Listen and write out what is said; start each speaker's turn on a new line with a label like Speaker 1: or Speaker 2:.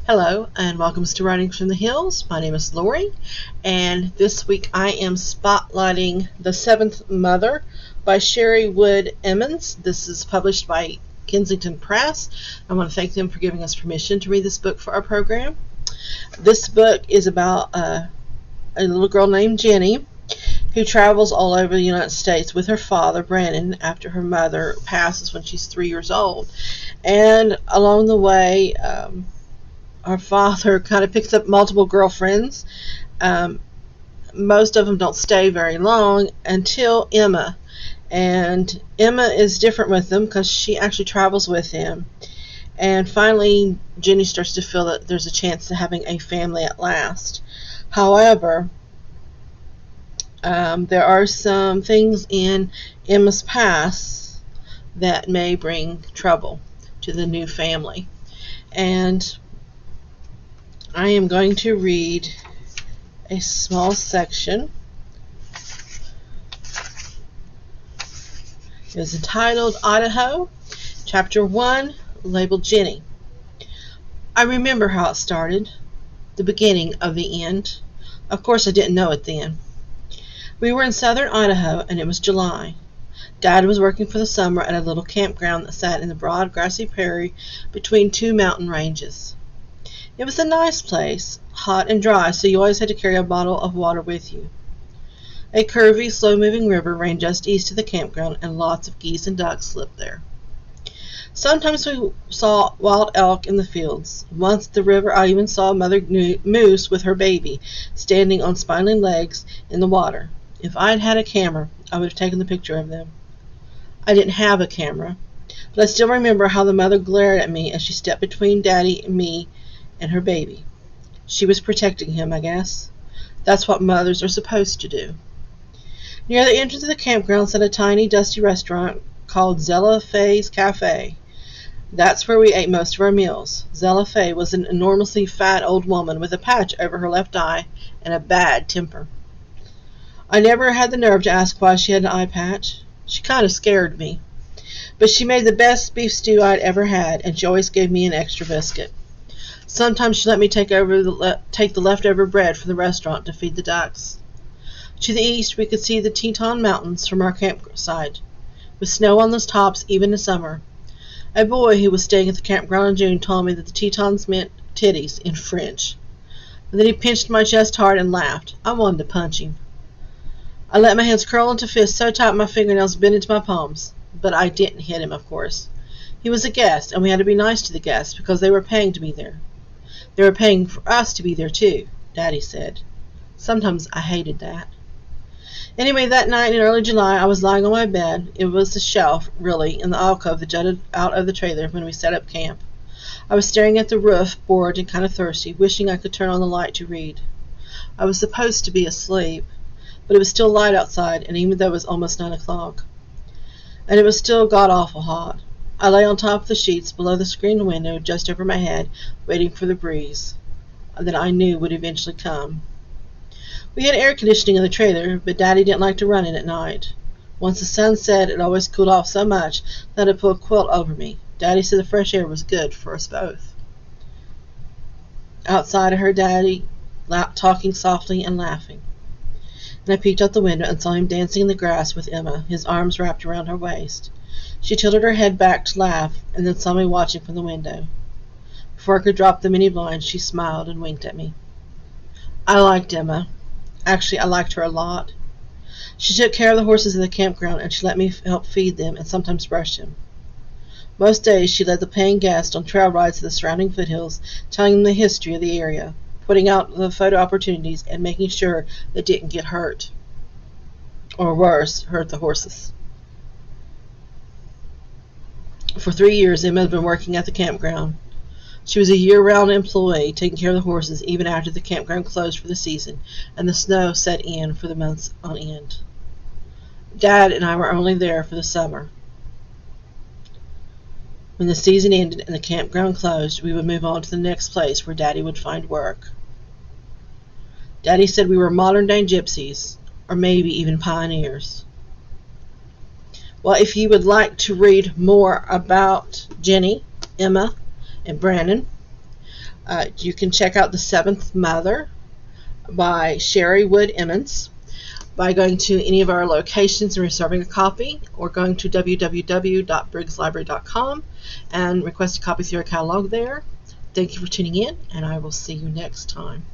Speaker 1: Hello and welcome to Writings from the Hills. My name is Lori, and this week I am spotlighting The Seventh Mother by Sherri Emmons. This is published by Kensington Press. I want to thank them for giving us permission to read this book for our program. This book is about a little girl named Jenny who travels all over the United States with her father, Brandon, after her mother passes when she's 3 years old. And along the way, our father kind of picks up multiple girlfriends. Most of them don't stay very long until Emma. And Emma is different with them because she actually travels with him. And finally, Jenny starts to feel that there's a chance of having a family at last. However, there are some things in Emma's past that may bring trouble to the new family. And I am going to read a small section. It is entitled Idaho, Chapter 1, labeled Jenny. I remember how it started, the beginning of the end. Of course, I didn't know it then. We were in southern Idaho, and it was July. Dad was working for the summer at a little campground that sat in the broad, grassy prairie between two mountain ranges. It was a nice place, hot and dry, so you always had to carry a bottle of water with you. A curvy, slow-moving river ran just east of the campground, and lots of geese and ducks lived there. Sometimes we saw wild elk in the fields. Once at the river, I even saw a mother moose with her baby, standing on spindly legs in the water. If I'd had a camera, I would have taken the picture of them. I didn't have a camera, but I still remember how the mother glared at me as she stepped between Daddy and me and her baby. She was protecting him, I guess. That's what mothers are supposed to do. Near the entrance of the campground sat a tiny, dusty restaurant called Zella Faye's Cafe. That's where we ate most of our meals. Zella Faye was an enormously fat old woman with a patch over her left eye and a bad temper. I never had the nerve to ask why she had an eye patch. She kind of scared me. But she made the best beef stew I'd ever had, and she always gave me an extra biscuit. Sometimes she let me take the leftover bread from the restaurant to feed the ducks. To the east, we could see the Teton Mountains from our campsite, with snow on those tops even in summer. A boy who was staying at the campground in June told me that the Tetons meant titties in French. And then he pinched my chest hard and laughed. I wanted to punch him. I let my hands curl into fists so tight my fingernails bent into my palms. But I didn't hit him, of course. He was a guest, and we had to be nice to the guests because they were paying to be there. They were paying for us to be there, too, Daddy said. Sometimes I hated that. Anyway, that night in early July, I was lying on my bed. It was the shelf, really, in the alcove that jutted out of the trailer when we set up camp. I was staring at the roof, bored and kind of thirsty, wishing I could turn on the light to read. I was supposed to be asleep, but it was still light outside, and even though it was almost 9 o'clock. And it was still god-awful hot. I lay on top of the sheets below the screened window just over my head, waiting for the breeze that I knew would eventually come. We had air conditioning in the trailer, but Daddy didn't like to run it at night. Once the sun set, it always cooled off so much that I'd pull a quilt over me. Daddy said the fresh air was good for us both. Outside, I heard Daddy talking softly and laughing. And I peeked out the window and saw him dancing in the grass with Emma, his arms wrapped around her waist. She tilted her head back to laugh, and then saw me watching from the window. Before I could drop the mini blinds, she smiled and winked at me. I liked Emma. Actually, I liked her a lot. She took care of the horses in the campground, and she let me help feed them and sometimes brush them. Most days, she led the paying guests on trail rides to the surrounding foothills, telling them the history of the area, putting out the photo opportunities, and making sure they didn't get hurt. Or worse, hurt the horses. For 3 years, Emma had been working at the campground. She was a year-round employee, taking care of the horses even after the campground closed for the season, and the snow set in for the months on end. Dad and I were only there for the summer. When the season ended and the campground closed, we would move on to the next place where Daddy would find work. Daddy said we were modern-day gypsies, or maybe even pioneers. Well, if you would like to read more about Jenny, Emma, and Brandon, You can check out The Seventh Mother by Sherri Emmons by going to any of our locations and reserving a copy, or going to www.briggslibrary.com and request a copy through our catalog there. Thank you for tuning in, and I will see you next time.